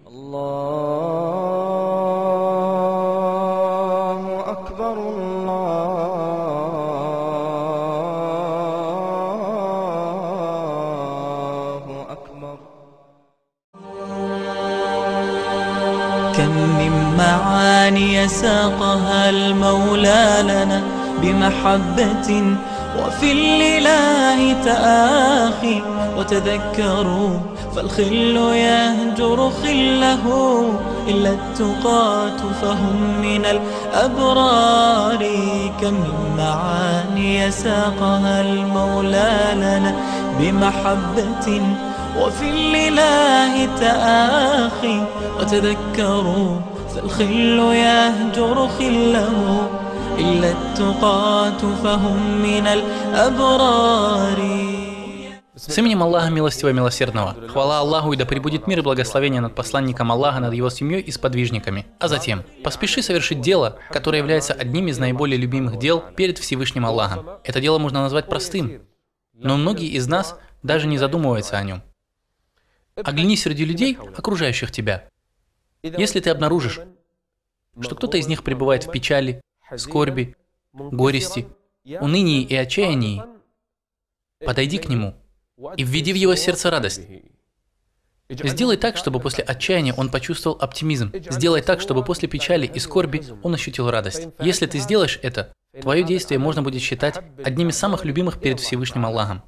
الله أكبر الله أكبر. كم من معاني ساقها المولى لنا بمحبة وفي الإله تآخي، وتذكروا فالخل يهجر خله، إلا التقاة فهم من الأبرار. كم من معاني ساقها المولى لنا بمحبة وفي الإله تآخي، وتذكروا فالخل يهجر خله، إلا التقاة فهم من الأبرار. С именем Аллаха Милостивого Милосердного. Хвала Аллаху, и да пребудет мир и благословение над посланником Аллаха, над его семьей и сподвижниками. А затем, поспеши совершить дело, которое является одним из наиболее любимых дел перед Всевышним Аллахом. Это дело можно назвать простым, но многие из нас даже не задумываются о нем. Оглянись среди людей, окружающих тебя. Если ты обнаружишь, что кто-то из них пребывает в печали, скорби, горести, унынии и отчаянии, подойди к нему и введи в его сердце радость. Сделай так, чтобы после отчаяния он почувствовал оптимизм. Сделай так, чтобы после печали и скорби он ощутил радость. Если ты сделаешь это, твое действие можно будет считать одним из самых любимых перед Всевышним Аллахом.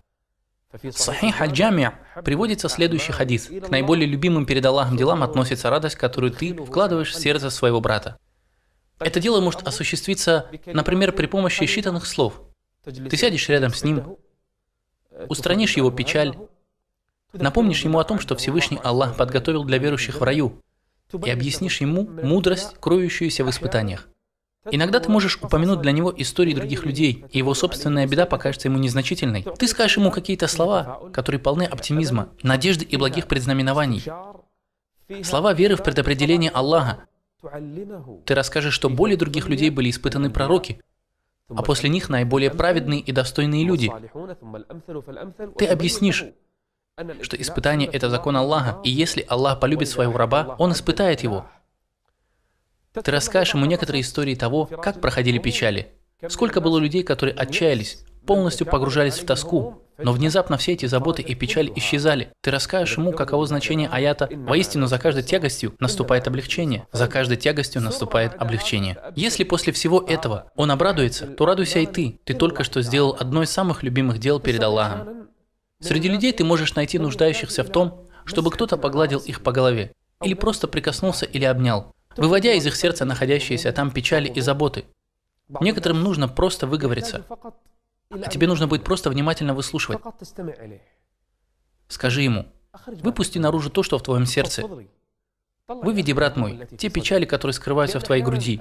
В Сахих аль-Джами' приводится следующий хадис. К наиболее любимым перед Аллахом делам относится радость, которую ты вкладываешь в сердце своего брата. Это дело может осуществиться, например, при помощи считанных слов. Ты сядешь рядом с ним, устранишь его печаль, напомнишь ему о том, что Всевышний Аллах подготовил для верующих в раю, и объяснишь ему мудрость, кроющуюся в испытаниях. Иногда ты можешь упомянуть для него истории других людей, и его собственная беда покажется ему незначительной. Ты скажешь ему какие-то слова, которые полны оптимизма, надежды и благих предзнаменований. Слова веры в предопределение Аллаха. Ты расскажешь, что более других людей были испытаны пророки, а после них наиболее праведные и достойные люди. Ты объяснишь, что испытание – это закон Аллаха, и если Аллах полюбит своего раба, Он испытает его. Ты расскажешь ему некоторые истории того, как проходили печали. Сколько было людей, которые отчаялись, полностью погружались в тоску, но внезапно все эти заботы и печали исчезали. Ты расскажешь ему, каково значение аята «Воистину за каждой тягостью наступает облегчение, за каждой тягостью наступает облегчение». Если после всего этого он обрадуется, то радуйся и ты. Ты только что сделал одно из самых любимых дел перед Аллахом. Среди людей ты можешь найти нуждающихся в том, чтобы кто-то погладил их по голове, или просто прикоснулся или обнял, выводя из их сердца находящиеся там печали и заботы. Некоторым нужно просто выговориться, а тебе нужно будет просто внимательно выслушивать. Скажи ему: выпусти наружу то, что в твоем сердце. Выведи, брат мой, те печали, которые скрываются в твоей груди.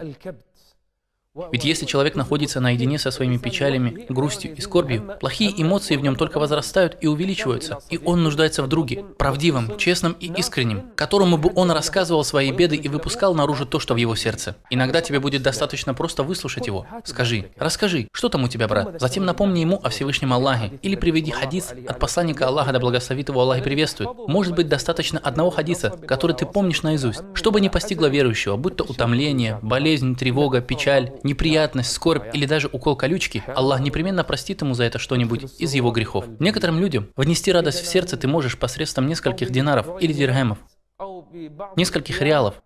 Ведь если человек находится наедине со своими печалями, грустью и скорбью, плохие эмоции в нем только возрастают и увеличиваются, и он нуждается в друге, правдивом, честном и искреннем, которому бы он рассказывал свои беды и выпускал наружу то, что в его сердце. Иногда тебе будет достаточно просто выслушать его. Скажи: расскажи, что там у тебя, брат? Затем напомни ему о Всевышнем Аллахе, или приведи хадис от посланника Аллаха, да благословит его Аллах и приветствует. Может быть, достаточно одного хадиса, который ты помнишь наизусть. Что бы ни постигло верующего, будь то утомление, болезнь, тревога, печаль, неприятность, скорбь или даже укол колючки, Аллах непременно простит ему за это что-нибудь из его грехов. Некоторым людям внести радость в сердце ты можешь посредством нескольких динаров или дирхемов, нескольких реалов,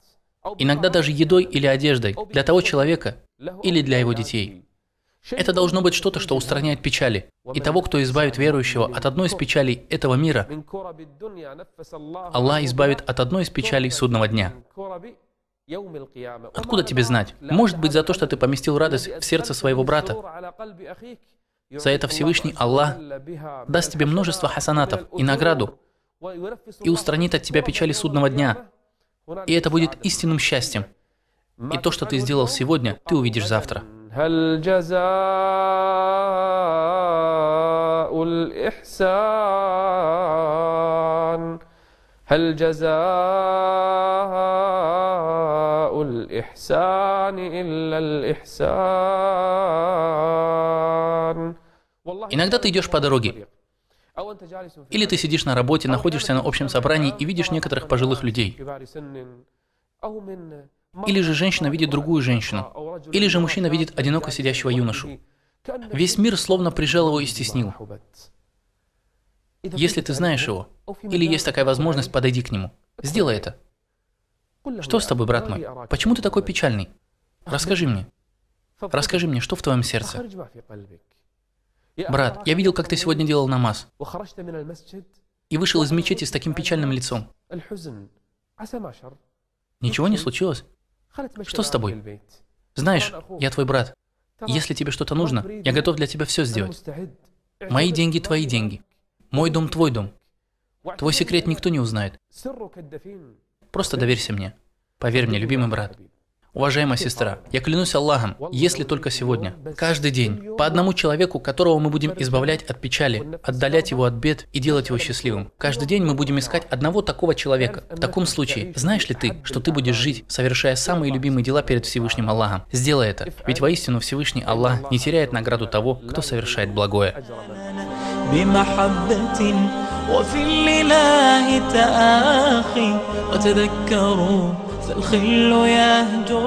иногда даже едой или одеждой для того человека или для его детей. Это должно быть что-то, что устраняет печали. И того, кто избавит верующего от одной из печалей этого мира, Аллах избавит от одной из печалей судного дня. Откуда тебе знать? Может быть, за то, что ты поместил радость в сердце своего брата. За это Всевышний Аллах даст тебе множество хасанатов и награду и устранит от тебя печали судного дня. И это будет истинным счастьем. И то, что ты сделал сегодня, ты увидишь завтра. هل جزاء الإحسان إلا الإحسان. Иногда ты идешь по дороге, Или ты сидишь на работе, находишься на общем собрании и видишь некоторых пожилых людей. Или же женщина видит другую женщину. Или же мужчина видит одиноко сидящего юношу. Весь мир словно прижал его и стеснил. Если ты знаешь его, или есть такая возможность, подойди к нему. Сделай это. Что с тобой, брат мой? Почему ты такой печальный? Расскажи мне. Расскажи мне, что в твоем сердце? Брат, я видел, как ты сегодня делал намаз. И вышел из мечети с таким печальным лицом. Ничего не случилось? Что с тобой? Знаешь, я твой брат. Если тебе что-то нужно, я готов для тебя все сделать. Мои деньги – твои деньги. Мой дом – твой дом. Твой секрет никто не узнает. Просто доверься мне. Поверь мне, любимый брат. Уважаемая сестра, я клянусь Аллахом, если только сегодня, каждый день, по одному человеку, которого мы будем избавлять от печали, отдалять его от бед и делать его счастливым. Каждый день мы будем искать одного такого человека. В таком случае, знаешь ли ты, что ты будешь жить, совершая самые любимые дела перед Всевышним Аллахом? Сделай это, ведь воистину Всевышний Аллах не теряет награду того, кто совершает благое. فالخل يهجر